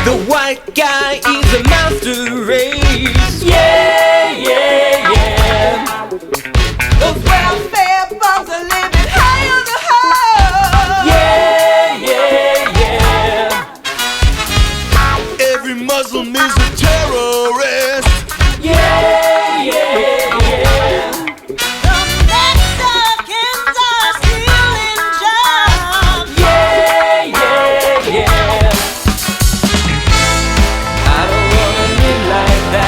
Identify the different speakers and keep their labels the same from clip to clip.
Speaker 1: The white guy is a master race. Yeah, yeah, yeah. Those welfare bums are living high on the high. Yeah, yeah, yeah. Every Muslim is a terrorist. Yeah, yeah, yeah. The Mexicans are stealing jobs. Yeah, yeah, yeah. I don't wanna live like that.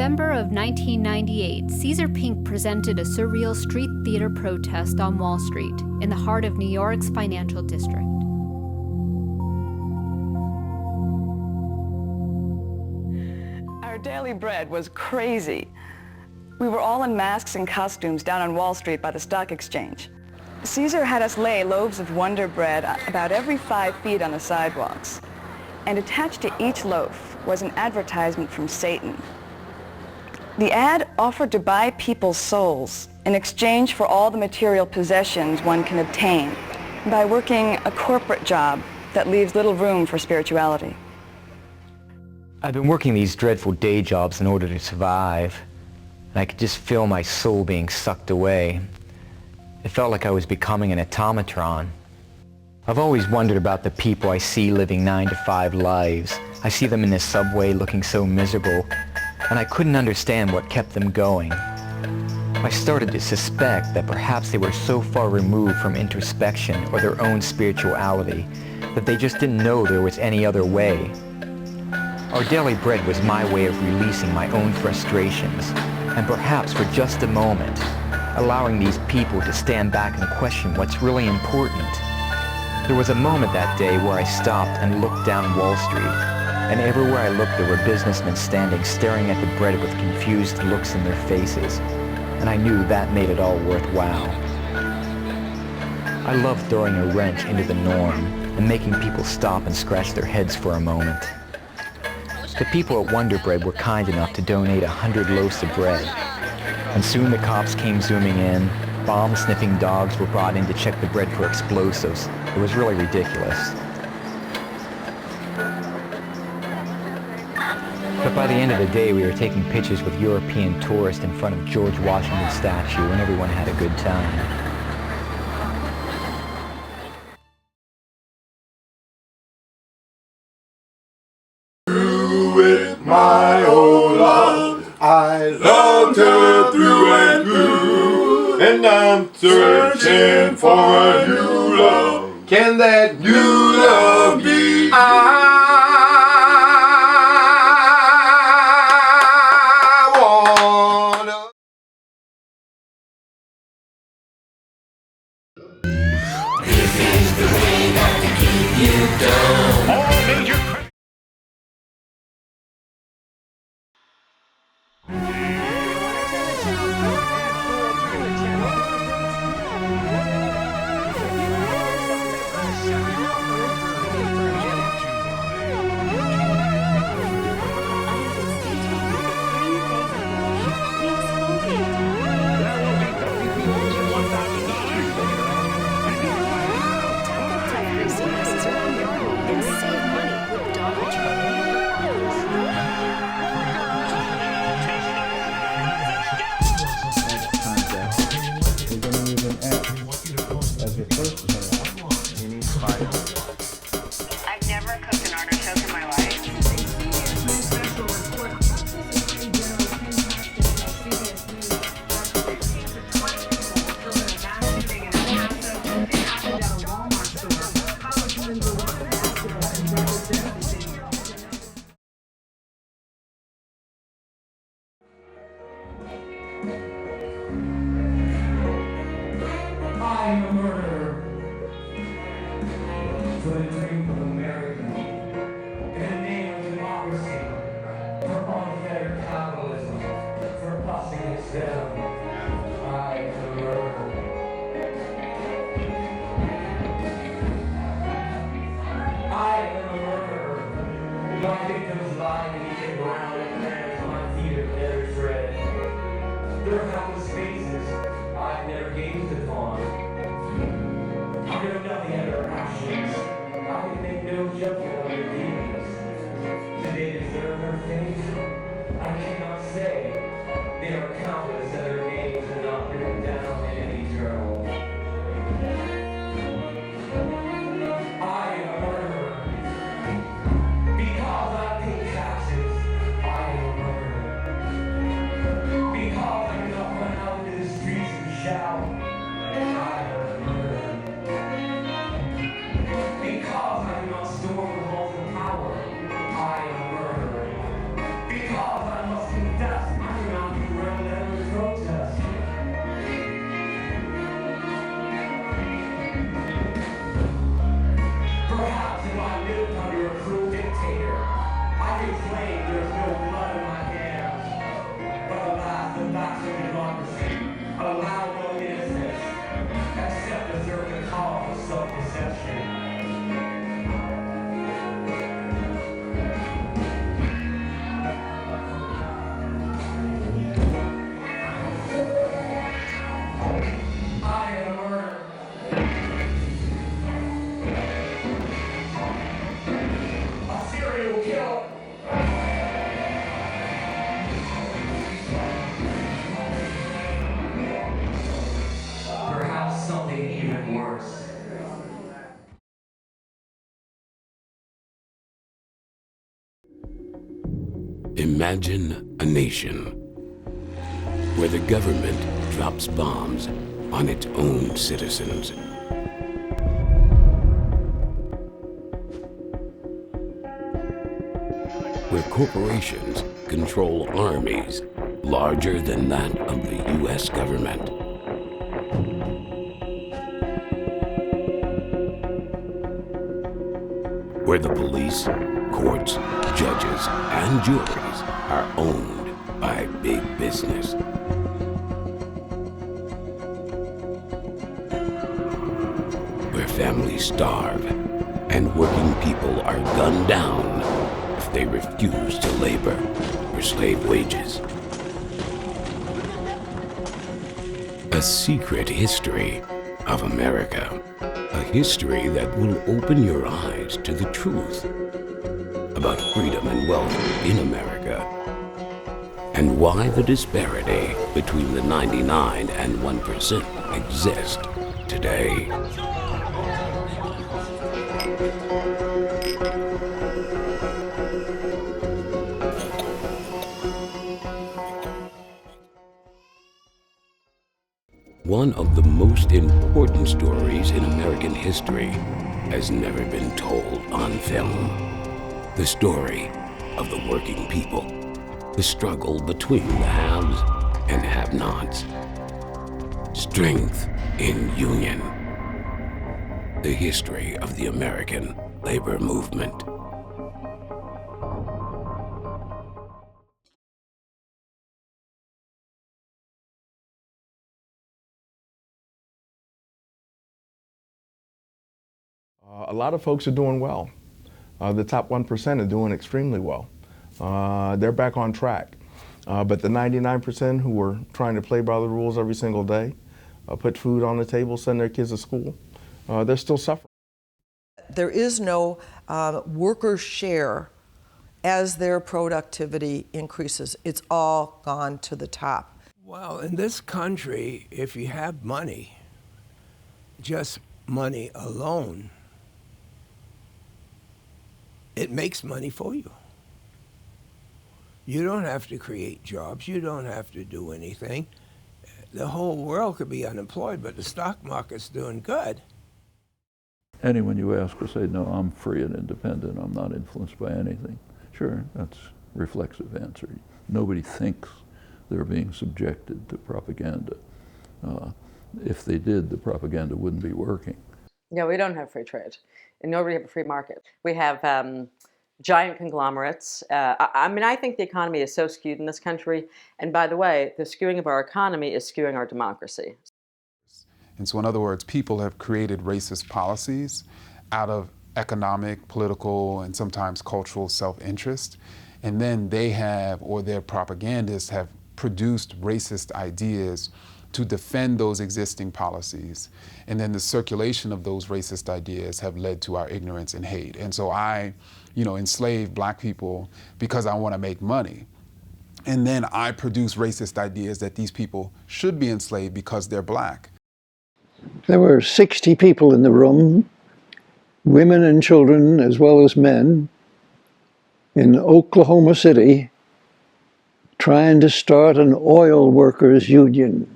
Speaker 2: November of 1998, Caesar Pink presented a surreal street theater protest on Wall Street, in the heart of New York's financial district.
Speaker 3: Our daily bread was crazy. We were all in masks and costumes down on Wall Street by the stock exchange. Caesar had us lay loaves of Wonder Bread about every 5 feet on the sidewalks. And attached to each loaf was an advertisement from Satan. The ad offered to buy people's souls in exchange for all the material possessions one can obtain by working a corporate job that leaves little room for spirituality.
Speaker 4: I've been working these dreadful day jobs in order to survive, and I could just feel my soul being sucked away. It felt like I was becoming an automatron. I've always wondered about the people I see living 9-to-5 lives. I see them in the subway looking so miserable, and I couldn't understand what kept them going. I started to suspect that perhaps they were so far removed from introspection or their own spirituality that they just didn't know there was any other way. Our daily bread was my way of releasing my own frustrations, and perhaps for just a moment, allowing these people to stand back and question what's really important. There was a moment that day where I stopped and looked down Wall Street, and everywhere I looked there were businessmen standing staring at the bread with confused looks in their faces, and I knew that made it all worthwhile. I love throwing a wrench into the norm and making people stop and scratch their heads for a moment. The people at Wonder Bread were kind enough to donate 100 loaves of bread, and soon the cops came zooming in. Bomb-sniffing dogs were brought in to check the bread for explosives. It was really ridiculous. But by the end of the day, we were taking pictures with European tourists in front of George Washington's statue, and everyone had a good time.
Speaker 5: With my old love, I loved her through and through, and I'm searching for a new love. Can that new love be? I wanna.
Speaker 1: This is the way not to keep you down.
Speaker 6: All major
Speaker 3: I've never cooked an artichoke in my life.
Speaker 7: I'm a murderer for the dream of America, in the name of democracy, for unfair capitalism, for busting its down. I am a murderer. I am a murderer. My victims lie beneath the ground and plants my feet of nether tread. Their hapless faces I've never gazed upon. I know nothing of their actions. I can make no judgment of their deeds. Do they deserve their fate? I cannot say. They are countless and their names are not written down in any journal. I am a murderer. Because I pay taxes, I am a murderer. Because I cannot run out into the streets and shout, I am a murderer. Because I do not store the force.
Speaker 6: Imagine a nation where the government drops bombs on its own citizens. Where corporations control armies larger than that of the U.S. government. Where the police, courts, judges, and juries are owned by big business. Where families starve and working people are gunned down if they refuse to labor for slave wages. A secret history of America. A history that will open your eyes to the truth about freedom and wealth in America, and why the disparity between the 99 and 1% exist today. One of the most important stories in American history has never been told on film. The story of the working people, the struggle between the haves and have-nots. Strength in union. The history of the American labor movement.
Speaker 5: A lot of folks are doing well. The top 1% are doing extremely well. They're back on track. But the 99% who are trying to play by the rules every single day, put food on the table, send their kids to school, they're still suffering.
Speaker 8: There is no workers' share as their productivity increases. It's all gone to the top.
Speaker 9: Well, in this country, if you have money, just money alone, it makes money for you. You don't have to create jobs. You don't have to do anything. The whole world could be unemployed, but the stock market's doing good.
Speaker 10: Anyone you ask will say, no, I'm free and independent. I'm not influenced by anything. Sure, that's a reflexive answer. Nobody thinks they're being subjected to propaganda. If they did, the propaganda wouldn't be working.
Speaker 11: No, we don't have free trade, and nor do we have a free market. We have giant conglomerates. I mean, I think the economy is so skewed in this country, and by the way, the skewing of our economy is skewing our democracy.
Speaker 12: And so in other words, people have created racist policies out of economic, political, and sometimes cultural self-interest, and then they have, or their propagandists have produced racist ideas to defend those existing policies. And then the circulation of those racist ideas have led to our ignorance and hate. And so I, enslave black people because I want to make money. And then I produce racist ideas that these people should be enslaved because they're black.
Speaker 13: There were 60 people in the room, women and children as well as men, in Oklahoma City, trying to start an oil workers union.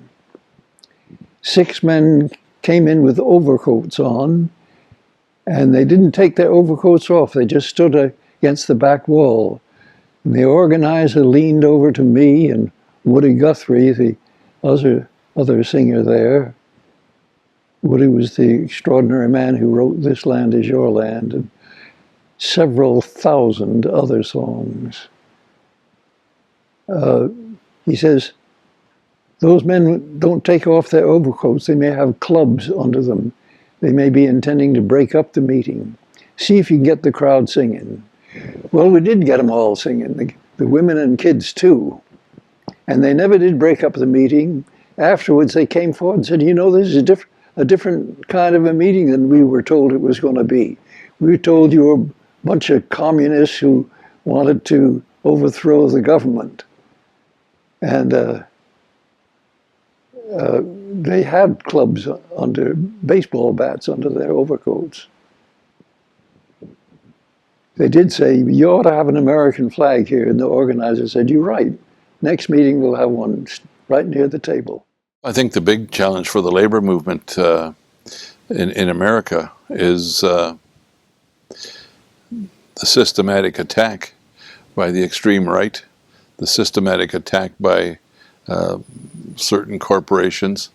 Speaker 13: 6 men came in with overcoats on, and they didn't take their overcoats off. They just stood against the back wall. And the organizer leaned over to me and Woody Guthrie, the other singer there. Woody was the extraordinary man who wrote This Land Is Your Land and several thousand other songs. He says, those men don't take off their overcoats. They may have clubs under them. They may be intending to break up the meeting. See if you can get the crowd singing. Well, we did get them all singing, the women and kids too. And they never did break up the meeting. Afterwards, they came forward and said, this is a different kind of a meeting than we were told it was going to be. We were told you were a bunch of communists who wanted to overthrow the government. And they had clubs under baseball bats under their overcoats. They did say, you ought to have an American flag here, and the organizer said, you're right. Next meeting we'll have one right near the table.
Speaker 14: I think the big challenge for the labor movement in America is the systematic attack by the extreme right, the systematic attack by certain corporations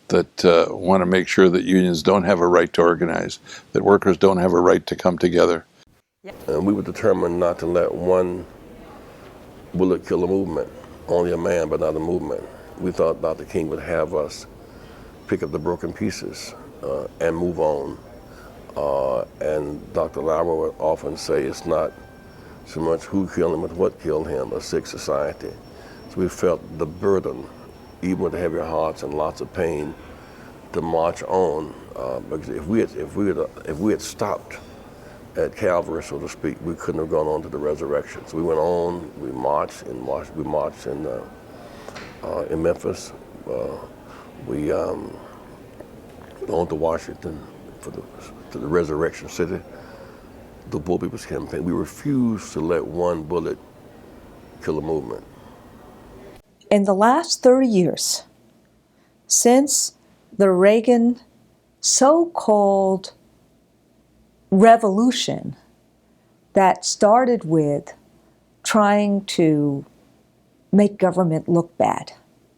Speaker 14: that want to make sure that unions don't have a right to organize, that workers don't have a right to come together.
Speaker 15: And we were determined not to let one bullet kill a movement, only a man but not a movement. We thought Dr. King would have us pick up the broken pieces and move on. And Dr. Lauer would often say it's not so much who killed him, but what killed him, a sick society. So we felt the burden, even with heavy hearts and lots of pain, to march on. Because if we had stopped at Calvary, so to speak, we couldn't have gone on to the resurrection. So we went on, we marched in Memphis. We on to Washington to the Resurrection City, the Poor People's Campaign. We refused to let one bullet kill a movement.
Speaker 16: In the last 30 years, since the Reagan so-called revolution that started with trying to make government look bad,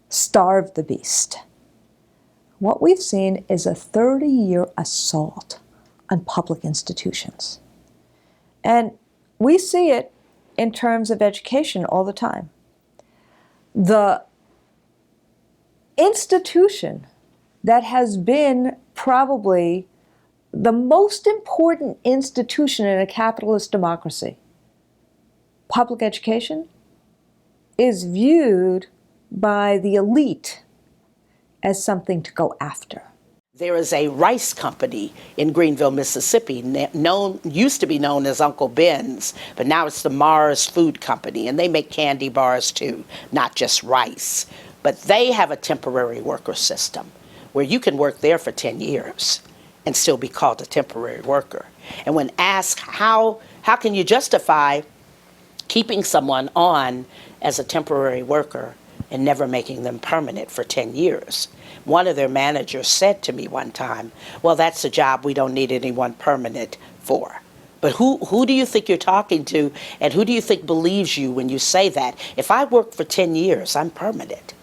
Speaker 16: starve the beast, what we've seen is a 30-year assault on public institutions. And we see it in terms of education all the time. The institution that has been probably the most important institution in a capitalist democracy, public education, is viewed by the elite as something to go after.
Speaker 17: There is a rice company in Greenville, Mississippi, used to be known as Uncle Ben's, but now it's the Mars Food Company, and they make candy bars too, not just rice. But they have a temporary worker system where you can work there for 10 years and still be called a temporary worker. And when asked how can you justify keeping someone on as a temporary worker and never making them permanent for 10 years, one of their managers said to me one time, well, that's a job we don't need anyone permanent for. But who do you think you're talking to, and who do you think believes you when you say that? If I work for 10 years, I'm permanent.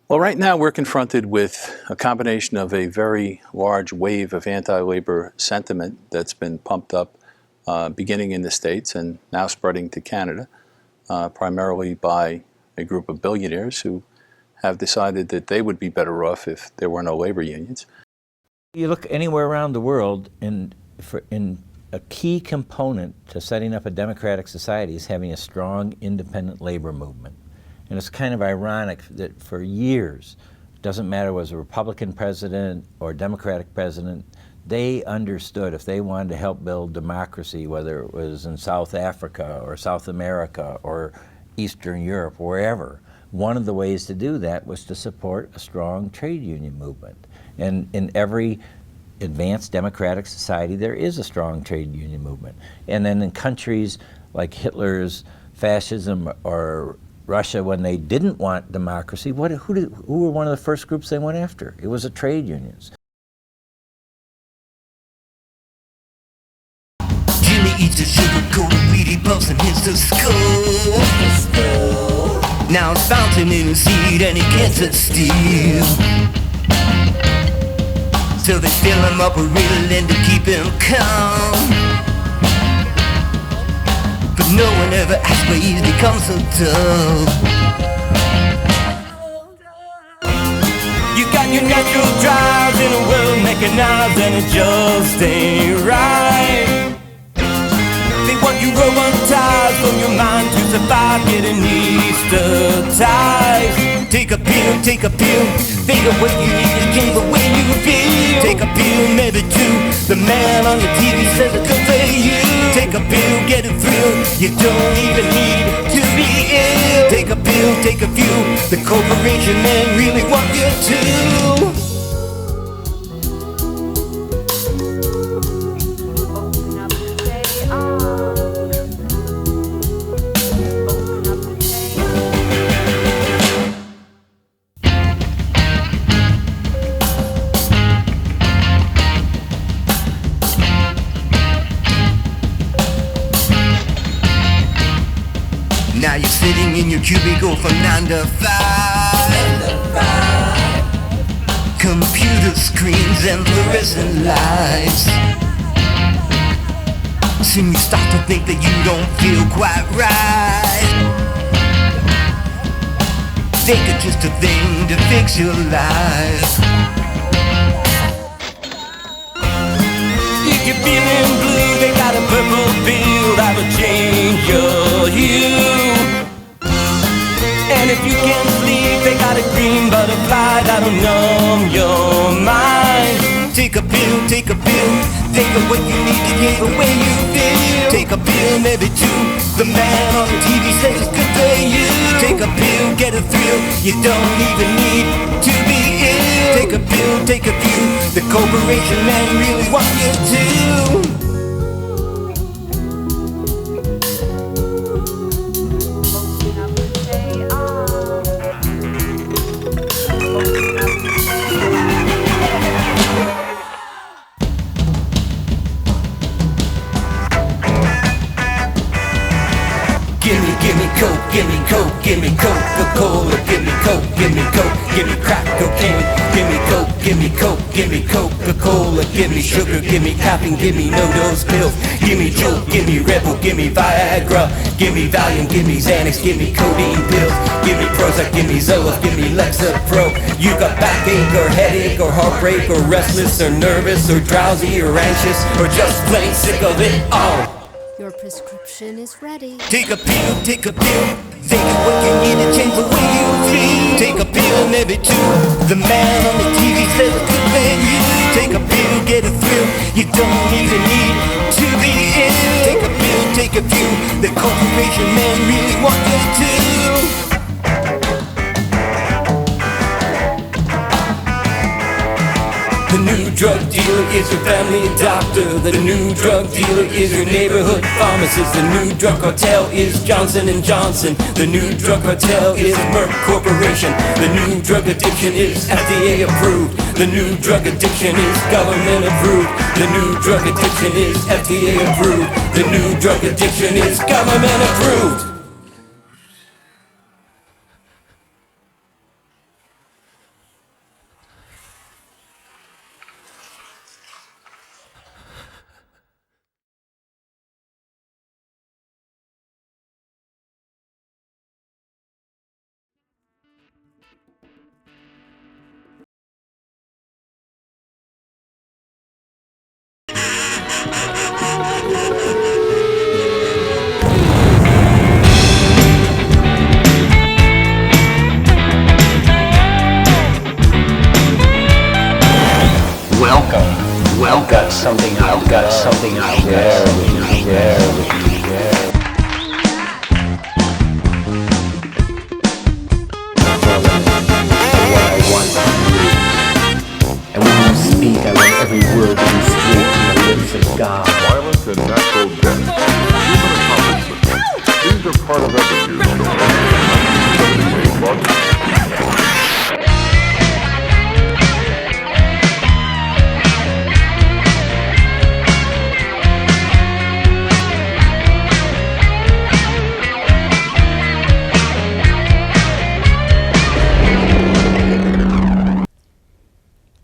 Speaker 18: Well, right now we're confronted with a combination of a very large wave of anti-labor sentiment that's been pumped up beginning in the States and now spreading to Canada, primarily by a group of billionaires who have decided that they would be better off if there were no labor unions.
Speaker 19: You look anywhere around the world, in a key component to setting up a democratic society is having a strong independent labor movement. And it's kind of ironic that for years, it doesn't matter was a Republican president or Democratic president, they understood if they wanted to help build democracy, whether it was in South Africa or South America or Eastern Europe, wherever, one of the ways to do that was to support a strong trade union movement. And in every advanced democratic society, there is a strong trade union movement. And then in countries like Hitler's fascism or Russia, when they didn't want democracy, who were one of the first groups they went after? It was the trade unions.
Speaker 1: Jimmy eats a sugar-coated weed, he puffs and hits the skull. Now it's fountain in his seat and he can't sit still. So they fill him up with Ritalin to keep him calm. But no one ever asks why he's become so dumb. You got your natural drives in a world mechanized and it just ain't right. They want you robotized from your mind to survive, getting anesthetized. Take a pill, think of what you need to change the way you feel. Take a pill, maybe two. The man on your TV says it's good for you. Take a pill, get a thrill. You don't even need to be ill. Take a pill, take a few. The corporation men really want you to. in your cubicle from 9 to 5. Computer screens and fluorescent lights. Soon you start to think that you don't feel quite right. Think it's just a thing to fix your life. If you're feeling blue, they got a purple pill that'll change your hue. And if you can't sleep, they got a green butterfly that'll numb your mind. Take a pill, think of what you need to get the way you feel. Take a pill, maybe two. The man on the TV says it's good for you. Take a pill, get a thrill. You don't even need to be ill. Take a pill, take a few. The corporation man really wants you to. Give me Coca-Cola, give me Coke, give me Coke, give me crack cocaine, give me Coke, give me Coke, give me Coca-Cola, give me sugar, give me caffeine, give me no-dose pills, give me Jolt, give me Red Bull, give me Viagra, give me Valium, give me Xanax, give me codeine pills, give me Prozac, give me Zoloft, give me Lexapro. You got backache or headache or heartbreak or restless or nervous or drowsy or anxious or just plain sick of it all.
Speaker 2: Your prescription is ready.
Speaker 1: Take a pill, think of what you need to change the way you feel. Take a pill, maybe two. The man on the TV says it's good for you. Take a pill, get a thrill. You don't even need to be ill. Take a pill, take a few. The corporation man really wants you to. The new drug dealer is your family doctor. The new drug dealer is your neighborhood pharmacist. The new drug cartel is Johnson & Johnson. The new drug cartel is Merck Corporation. The new drug addiction is FDA approved. The new drug addiction is government approved. The new drug addiction is FDA approved. The new drug addiction is government approved.
Speaker 20: I've got something out there with you. What I want from you. And when you speak, I want every word to be straight from the lips of God.
Speaker 5: Violence and natural death, human accomplishments, these are part of every human story.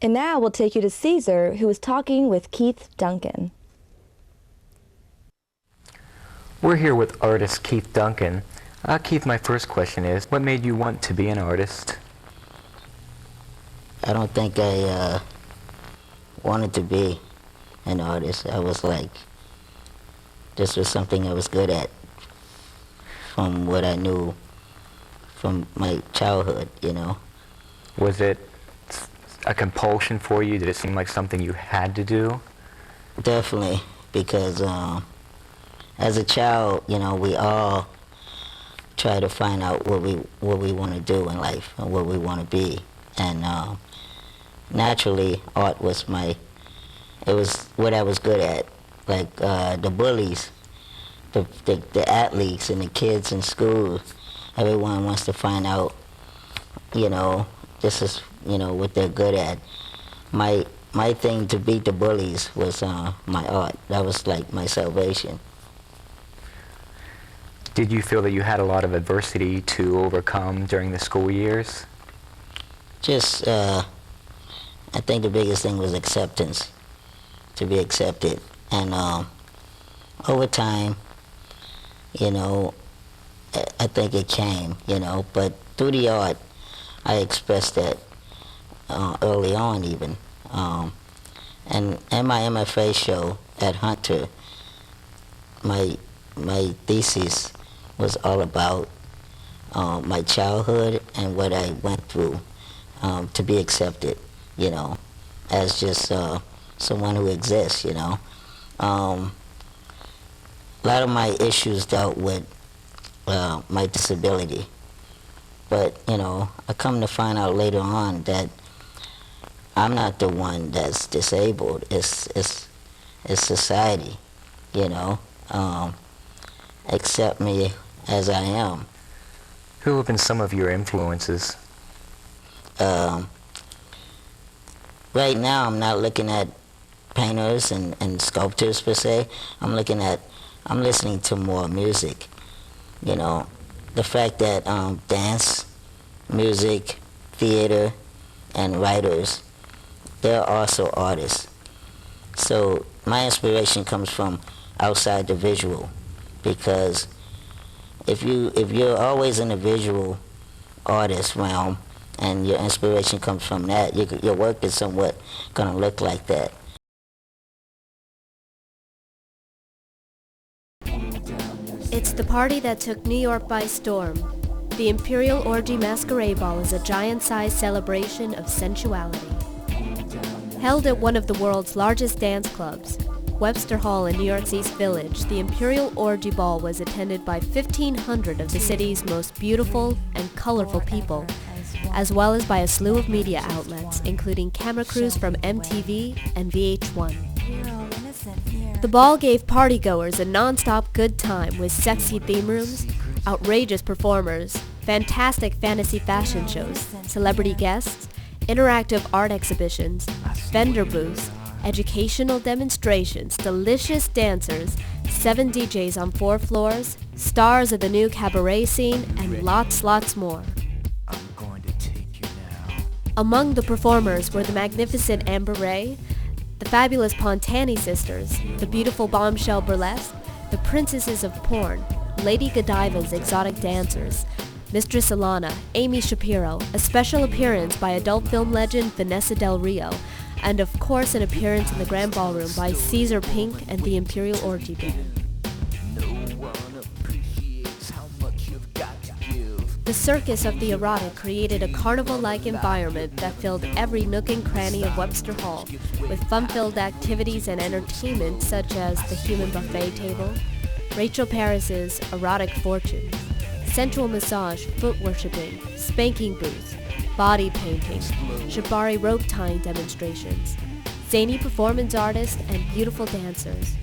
Speaker 21: And now we'll take you to Caesar, who is talking with Keith Duncan.
Speaker 4: We're here with artist Keith Duncan. Keith, my first question is, what made you want to be an artist?
Speaker 22: I don't think I wanted to be an artist. I was like, this was something I was good at from what I knew from my childhood, you know.
Speaker 4: Was it a compulsion for you? Did it seem like something you had to do?
Speaker 22: Definitely, because as a child, you know, we all try to find out what we want to do in life and what we want to be. And naturally, art was it was what I was good at. Like the bullies, the athletes and the kids in school, everyone wants to find out, you know, this is, you know, what they're good at. My thing to beat the bullies was my art. That was like my salvation.
Speaker 4: Did you feel that you had a lot of adversity to overcome during the school years?
Speaker 22: Just, I think the biggest thing was acceptance, to be accepted. And over time, you know, I think it came, you know, but through the art, I expressed that early on even. And in my MFA show at Hunter, my thesis was all about my childhood and what I went through to be accepted, you know, as just someone who exists, you know. A lot of my issues dealt with my disability, but, you know, I come to find out later on that I'm not the one that's disabled. It's society, you know. Accept me as I am.
Speaker 4: Who have been some of your influences?
Speaker 22: Right now, I'm not looking at painters and sculptors per se. I'm listening to more music. You know, the fact that dance, music, theater, and writers, they're also artists. So my inspiration comes from outside the visual, because if you're always in the visual artist realm and your inspiration comes from that, your work is somewhat gonna look like that.
Speaker 3: It's the party that took New York by storm. The Imperial Orgy Masquerade Ball is a giant-sized celebration of sensuality. Held at one of the world's largest dance clubs, Webster Hall in New York's East Village, the Imperial Orgy Ball was attended by 1,500 of the city's most beautiful and colorful people, as well as by a slew of media outlets, including camera crews from MTV and VH1. The ball gave partygoers a non-stop good time with sexy theme rooms, outrageous performers, fantastic fantasy fashion shows, celebrity guests, interactive art exhibitions, vendor booths, educational demonstrations, delicious dancers, 7 DJs on 4 floors, stars of the new cabaret scene, and lots more. Among the performers were the magnificent Amber Ray, the fabulous Pontani sisters, the beautiful Bombshell Burlesque, the princesses of porn, Lady Godiva's exotic dancers, Mistress Alana, Amy Shapiro, a special appearance by adult film legend Vanessa Del Rio, and of course an appearance in the Grand Ballroom by Caesar Pink and the Imperial Orgy Band. The Circus of the Erotic created a carnival-like environment that filled every nook and cranny of Webster Hall, with fun-filled activities and entertainment such as the Human Buffet Table, Rachel Paris's Erotic Fortunes, sensual massage, foot worshipping, spanking booths, body painting, shibari rope tying demonstrations, zany performance artists, and beautiful dancers.